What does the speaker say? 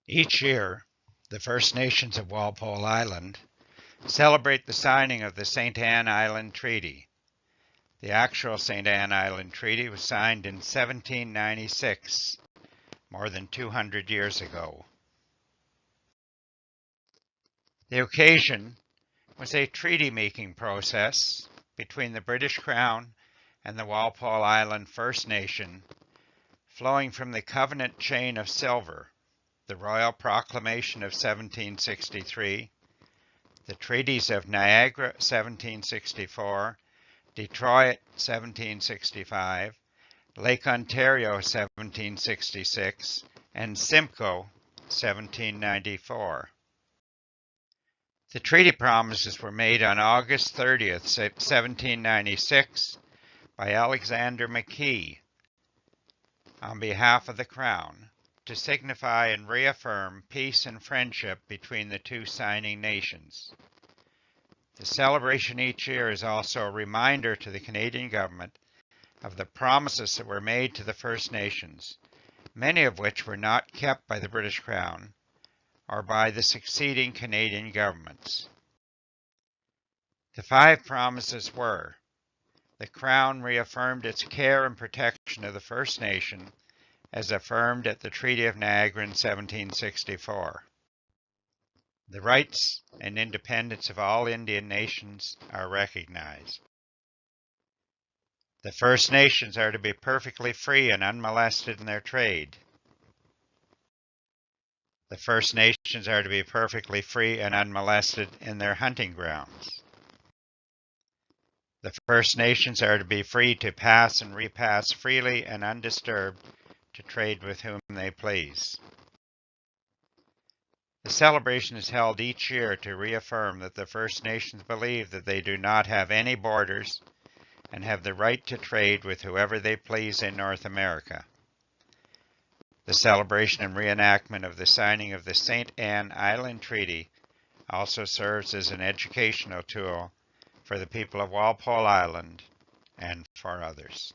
Each year, the First Nations of Walpole Island celebrate the signing of the SteAnnes Island Treaty. The actual SteAnnes Island Treaty was signed in 1796, more than 200 years ago. The occasion was a treaty-making process between the British Crown and the Walpole Island First Nation, flowing from the Covenant Chain of Silver, the Royal Proclamation of 1763, the Treaties of Niagara 1764, Detroit 1765, Lake Ontario 1766, and Simcoe 1794. The treaty promises were made on August 30th, 1796 by Alexander McKee on behalf of the Crown to signify and reaffirm peace and friendship between the two signing nations. The celebration each year is also a reminder to the Canadian government of the promises that were made to the First Nations, many of which were not kept by the British Crown or by the succeeding Canadian governments. The 5 promises were: the Crown reaffirmed its care and protection of the First Nation as affirmed at the Treaty of Niagara in 1764. The rights and independence of all Indian nations are recognized. The First Nations are to be perfectly free and unmolested in their trade. The First Nations are to be perfectly free and unmolested in their hunting grounds. The First Nations are to be free to pass and repass freely and undisturbed to trade with whom they please. The celebration is held each year to reaffirm that the First Nations believe that they do not have any borders and have the right to trade with whoever they please in North America. The celebration and reenactment of the signing of the SteAnnes Island Treaty also serves as an educational tool for the people of Walpole Island and for others.